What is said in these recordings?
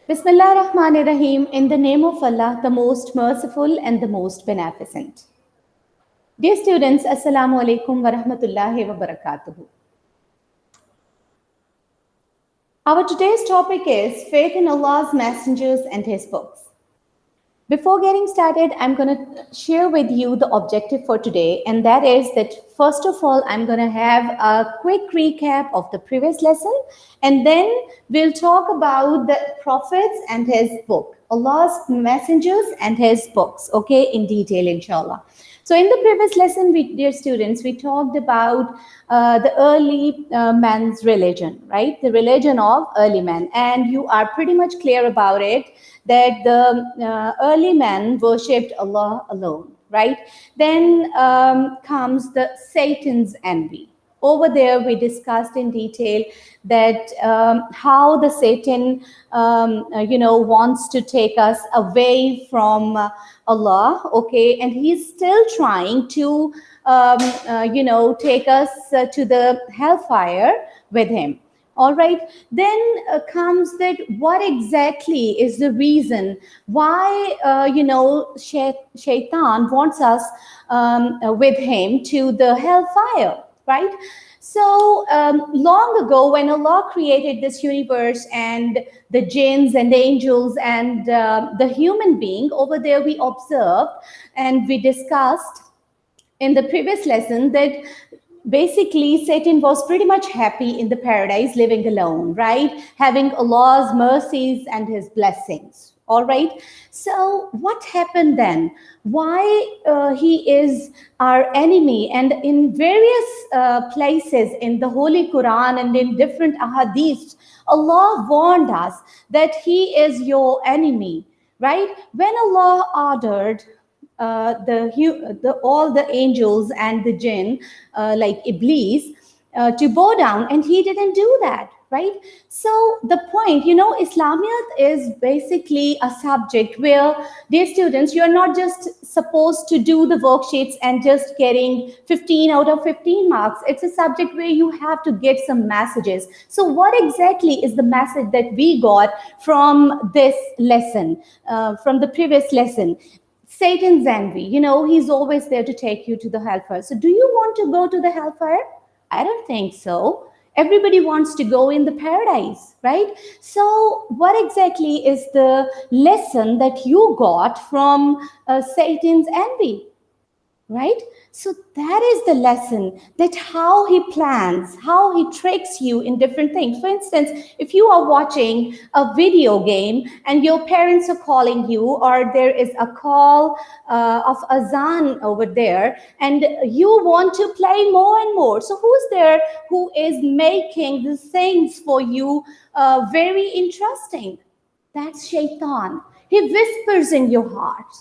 Bismillah Rahman Rahim, in the name of Allah, the most merciful and the most beneficent. Dear students, Assalamu alaikum wa rahmatullahi wa barakatuhu. Our today's topic is faith in Allah's messengers and His books. Before getting started, I'm going to share with you the objective for today, and that is that first of all, I'm going to have a quick recap of the previous lesson, and then we'll talk about the prophets and his book, Allah's messengers and his books, okay, in detail, inshallah. So in the previous lesson, dear students, we talked about the early man's religion, right? The religion of early man. And you are pretty much clear about it, that the early man worshipped Allah alone, right? Then comes the Satan's envy. Over there, we discussed in detail that how the Satan, wants to take us away from Allah, okay, and he's still trying to, take us to the hellfire with him. All right, then comes that what exactly is the reason why, Shaitan wants us with him to the hellfire, right? So long ago, when Allah created this universe and the jinns and the angels and the human being, over there we observed and we discussed in the previous lesson that basically Satan was pretty much happy in the paradise living alone, right? Having Allah's mercies and his blessings. All right. So what happened then? Why he is our enemy? And in various places in the Holy Quran and in different ahadiths, Allah warned us that he is your enemy, right? When Allah ordered all the angels and the jinn, like Iblis, to bow down, and he didn't do that, right? So the point, Islamiyat is basically a subject where, dear students, you're not just supposed to do the worksheets and just getting 15 out of 15 marks. It's a subject where you have to get some messages. So what exactly is the message that we got from this lesson, from the previous lesson? Satan's envy, he's always there to take you to the hellfire. So do you want to go to the hellfire? I don't think so. Everybody wants to go in the paradise, right? So what exactly is the lesson that you got from Satan's envy? Right? So that is the lesson, that how he plans, how he tricks you in different things. For instance, if you are watching a video game and your parents are calling you, or there is a call of azan over there, and you want to play more and more. So who's there who is making the things for you very interesting? That's Shaitan. He whispers in your heart.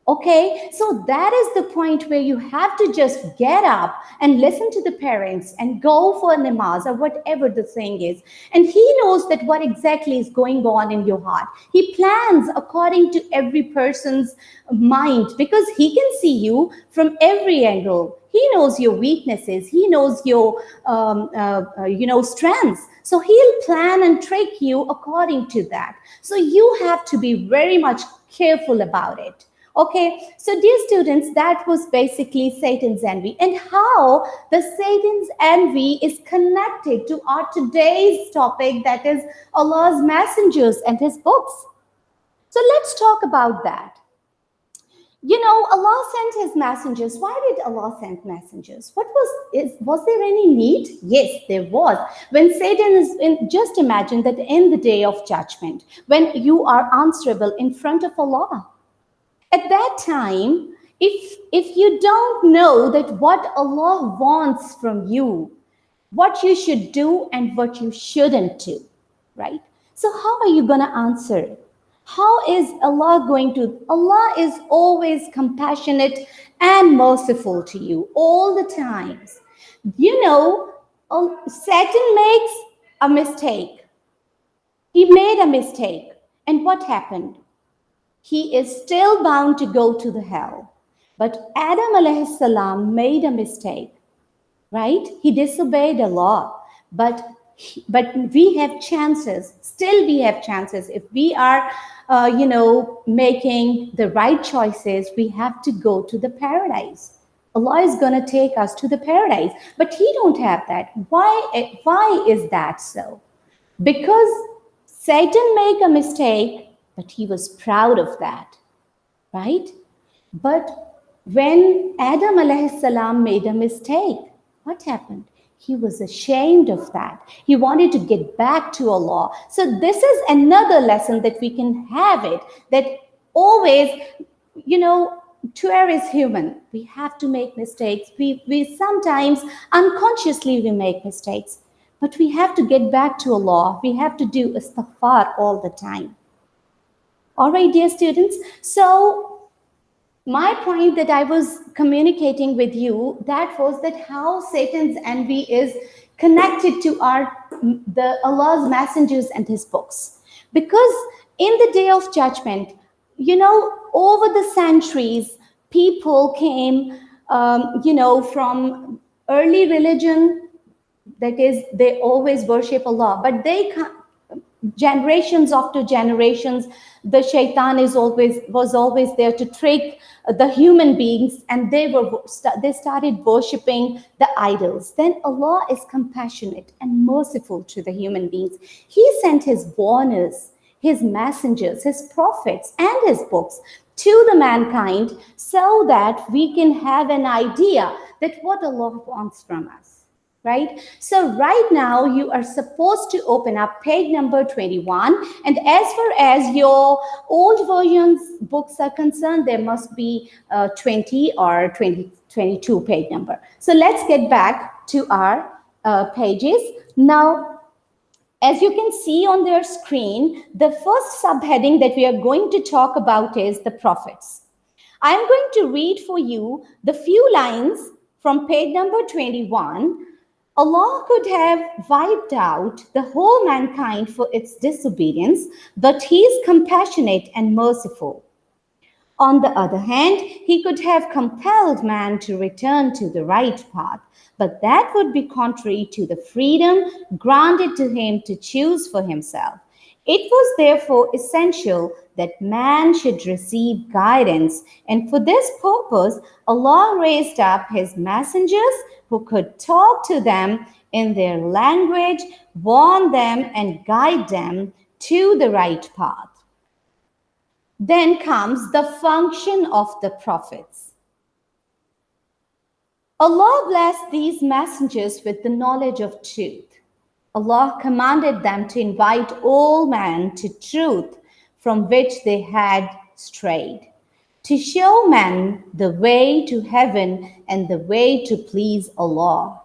Okay, so that is the point where you have to just get up and listen to the parents and go for namaz or whatever the thing is. And he knows that what exactly is going on in your heart. He plans according to every person's mind, because he can see you from every angle. He knows your weaknesses. He knows your, strengths. So he'll plan and trick you according to that. So you have to be very much careful about it. Okay, so dear students, that was basically Satan's envy, and how the Satan's envy is connected to our today's topic, that is Allah's messengers and his books. So let's talk about that. Allah sent his messengers. Why did Allah send messengers? Was there any need? Yes, there was. When Satan is just imagine that in the day of judgment, when you are answerable in front of Allah. At that time, if you don't know that what Allah wants from you, what you should do and what you shouldn't do, right? So how are you going to answer? How is Allah going to? Allah is always compassionate and merciful to you all the times. Satan makes a mistake. He made a mistake. And what happened? He is still bound to go to the hell. But Adam alayhi salam made a mistake, right? He disobeyed Allah. But but we have chances. Still, we have chances. If we are, making the right choices, we have to go to the paradise. Allah is going to take us to the paradise, but He don't have that. Why? Why is that so? Because Satan made a mistake, but he was proud of that, right? But when Adam alayhi salam made a mistake, what happened? He was ashamed of that. He wanted to get back to Allah. So this is another lesson that we can have it, that always, Tuer is human. We have to make mistakes. We sometimes unconsciously we make mistakes. But we have to get back to Allah. We have to do istighfar all the time. All right, dear students. So my point that I was communicating with you, that was that how Satan's envy is connected to the Allah's messengers and His books. Because in the day of judgment, over the centuries, people came, from early religion, that is, they always worship Allah, but generations after generations, the shaitan was always there to trick the human beings, and they started worshipping the idols. Then Allah is compassionate and merciful to the human beings. He sent His warners, His messengers, His prophets, and His books to the mankind, so that we can have an idea that what Allah wants from us. Right? So right now you are supposed to open up page number 21, and as far as your old versions books are concerned, there must be 20 or 22 page number. So let's get back to our pages. Now, as you can see on their screen, the first subheading that we are going to talk about is the prophets. I'm going to read for you the few lines from page number 21. Allah could have wiped out the whole mankind for its disobedience, but He is compassionate and merciful. On the other hand, He could have compelled man to return to the right path, but that would be contrary to the freedom granted to him to choose for himself. It was therefore essential that man should receive guidance, and for this purpose, Allah raised up His messengers who could talk to them in their language, warn them, and guide them to the right path. Then comes the function of the prophets. Allah blessed these messengers with the knowledge of truth. Allah commanded them to invite all men to truth from which they had strayed, to show men the way to heaven and the way to please Allah.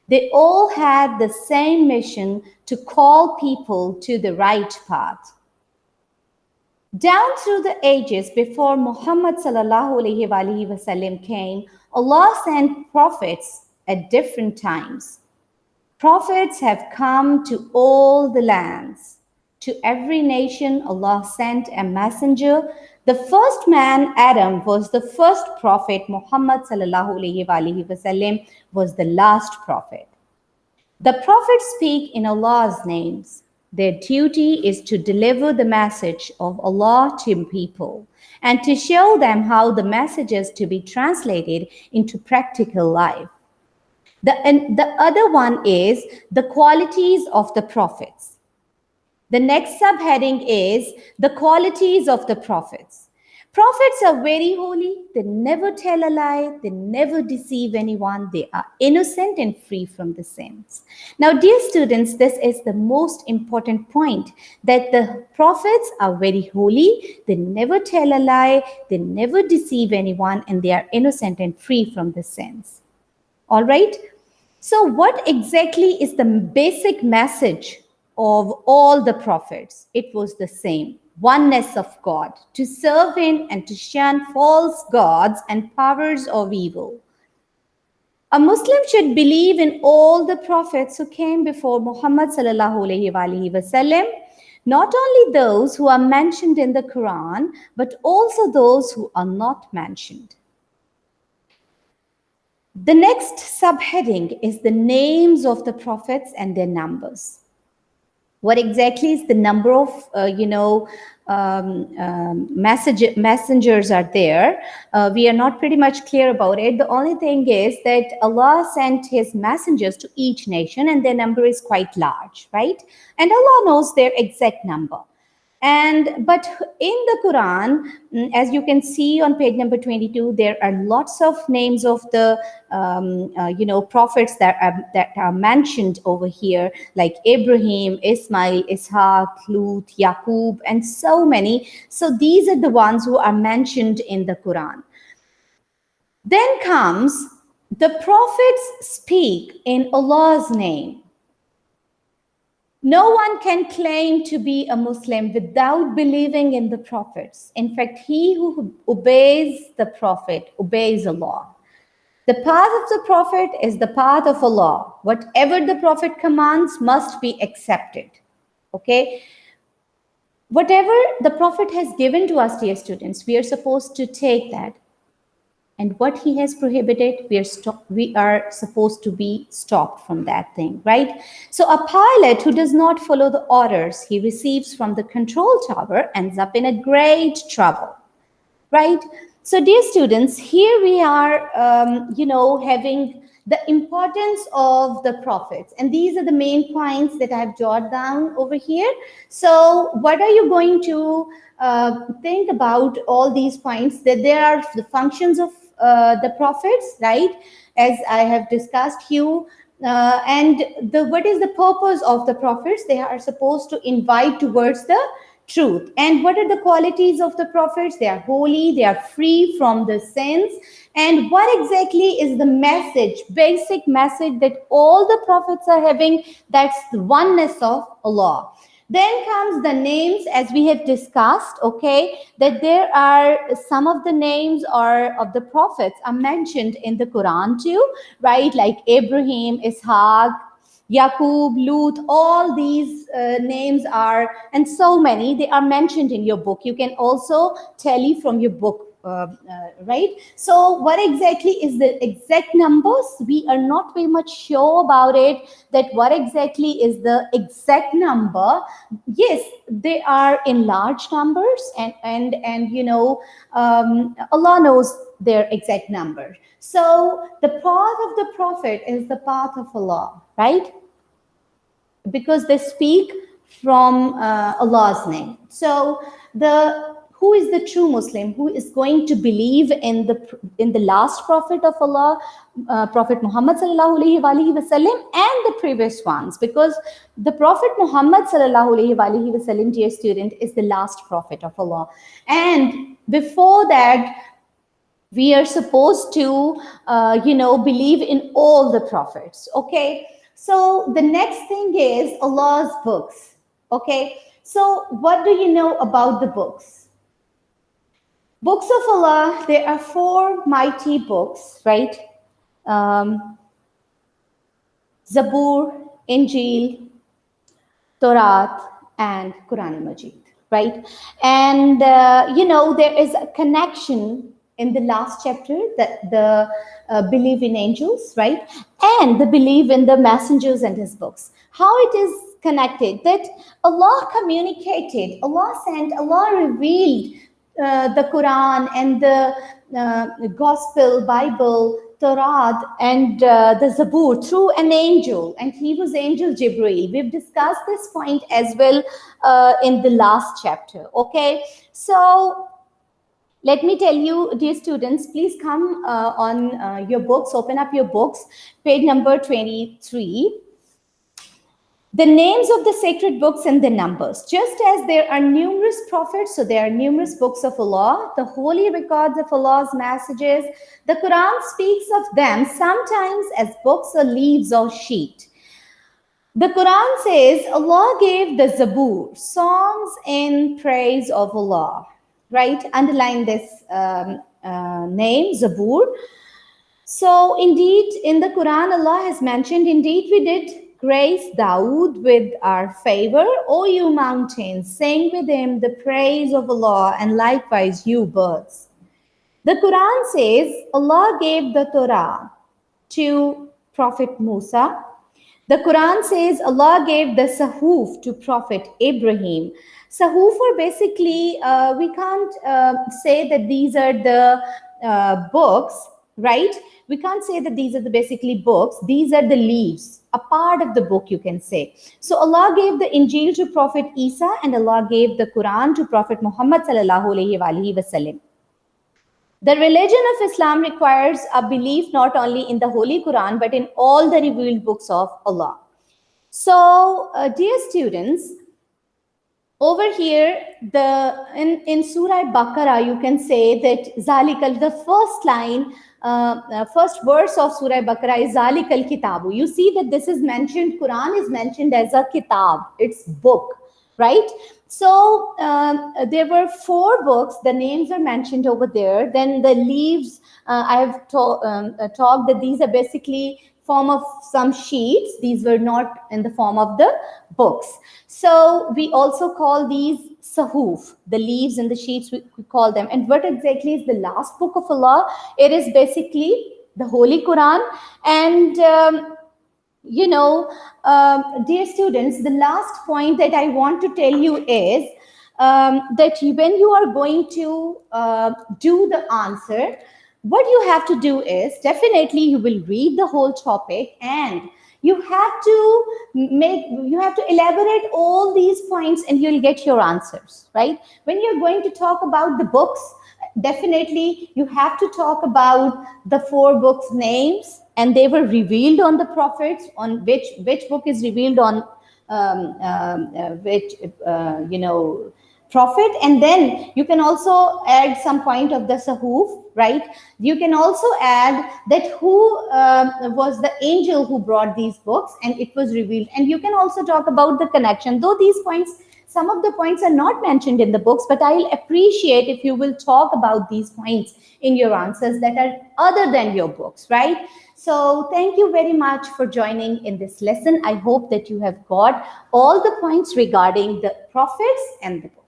They all had the same mission to call people to the right path. Down through the ages before Muhammad sallallahu alaihi wasallam came, Allah sent prophets at different times. Prophets have come to all the lands. To every nation, Allah sent a messenger. The first man, Adam, was the first prophet. Muhammad sallallahu alaihi wasallam was the last prophet. The prophets speak in Allah's names. Their duty is to deliver the message of Allah to people and to show them how the message is to be translated into practical life. The other one is the qualities of the prophets. The next subheading is the qualities of the prophets. Prophets are very holy. They never tell a lie. They never deceive anyone. They are innocent and free from the sins. Now, dear students, this is the most important point, that the prophets are very holy. They never tell a lie. They never deceive anyone, and they are innocent and free from the sins. All right. So what exactly is the basic message of all the prophets? It was the same: oneness of God, to serve Him and to shun false gods and powers of evil. A Muslim should believe in all the prophets who came before Muhammad sallallahu alaihi wasallam, not only those who are mentioned in the Quran, but also those who are not mentioned. The next subheading is the names of the prophets and their numbers. What exactly is the number of messengers are there? We are not pretty much clear about it. The only thing is that Allah sent his messengers to each nation and their number is quite large, right? And Allah knows their exact number. And but in the Quran, as you can see on page number 22, there are lots of names of the prophets that are mentioned over here, like Abraham, Ismail, Ishaq, Lut, Yaqub, and so many. So these are the ones who are mentioned in the Quran. Then comes the prophets speak in Allah's name. No one can claim to be a Muslim without believing in the prophets. In fact, he who obeys the prophet obeys Allah. The path of the prophet is the path of Allah. Whatever the prophet commands must be accepted. Okay? Whatever the prophet has given to us, dear students, we are supposed to take that. And what he has prohibited, we are supposed to be stopped from that thing, right? So a pilot who does not follow the orders he receives from the control tower ends up in a great trouble, right? So dear students, here we are, having the importance of the prophets. And these are the main points that I've jotted down over here. So what are you going to think about all these points? That there are the functions of the prophets, right? As I have discussed you. And what is the purpose of the prophets? They are supposed to invite towards the truth. And what are the qualities of the prophets? They are holy, they are free from the sins. And what exactly is the message, basic message that all the prophets are having? That's the oneness of Allah. Then comes the names, as we have discussed, okay, that there are some of the names or of the prophets are mentioned in the Quran too, right? Like Abraham, Ishaq, Yaqub, Lut, all these names are, and so many, they are mentioned in your book. You can also tally from your book, right? So what exactly is the exact numbers? We are not very much sure about it, that what exactly is the exact number. Yes, they are in large numbers, and Allah knows their exact number. So the path of the prophet is the path of Allah, right? Because they speak from Allah's name. So who is the true Muslim? Who is going to believe in the last prophet of Allah, Prophet Muhammad sallallahu alaihi wasallam, and the previous ones? Because the Prophet Muhammad sallallahu alaihi wasallam, dear student, is the last prophet of Allah. And before that, we are supposed to, believe in all the prophets. Okay. So the next thing is Allah's books. Okay. So what do you know about the books? Books of Allah, there are 4 mighty books, right? Zabur, Injil, Torah, and Quran Majid, right? And, there is a connection in the last chapter, that the belief in angels, right? And the belief in the messengers and his books. How it is connected, that Allah communicated, Allah sent, Allah revealed the Quran and the Gospel, Bible, Torah, and the Zabur through an angel, and he was Angel Jibreel. We've discussed this point as well in the last chapter. Okay, so let me tell you, dear students, please come on your books, open up your books, page number 23. The names of the sacred books and the numbers. Just as there are numerous prophets, so there are numerous books of Allah, the holy records of Allah's messages. The Quran speaks of them sometimes as books or leaves or sheet. The Quran says Allah gave the Zabur, songs in praise of Allah, right? Underline this name, Zabur. So indeed, in the Quran, Allah has mentioned, indeed we did grace Dawood with our favor. O you mountains, sing with him the praise of Allah, and likewise you birds. The Quran says Allah gave the Torah, to Prophet Musa. The Quran says Allah gave the Sahuf to Prophet Ibrahim. Sahuf are basically, we can't say that these are the books, right? We can't say that these are the basically books. These are the leaves, a part of the book, you can say. So Allah gave the Injil to Prophet Isa, and Allah gave the Quran to Prophet Muhammad sallallahu alaihi wasallam. The religion of Islam requires a belief not only in the Holy Quran but in all the revealed books of Allah. So, dear students, over here, in Surah Baqarah, you can say that Zalikal, the first line, first verse of Surah Baqarah is Zalikal Kitabu. You see that this is mentioned, Quran is mentioned as a kitab, it's book, right? So there were 4 books, the names are mentioned over there. Then the leaves, I have talked that these are basically form of some sheets. These were not in the form of the books. So we also call these sahuf, the leaves and the sheets, we call them. And what exactly is the last book of Allah? It is basically the Holy Quran. And dear students, the last point that I want to tell you is that when you are going to do the answer, what you have to do is definitely you will read the whole topic, and you have to elaborate all these points, and you'll get your answers, right? When you're going to talk about the books, definitely you have to talk about the 4 books names, and they were revealed on the prophets, on which book is revealed on which prophet. And then you can also add some point of the sahuf, right? You can also add that who was the angel who brought these books and it was revealed. And you can also talk about the connection, though these points, some of the points are not mentioned in the books, but I'll appreciate if you will talk about these points in your answers that are other than your books, right? So thank you very much for joining in this lesson. I hope that you have got all the points regarding the prophets and the books.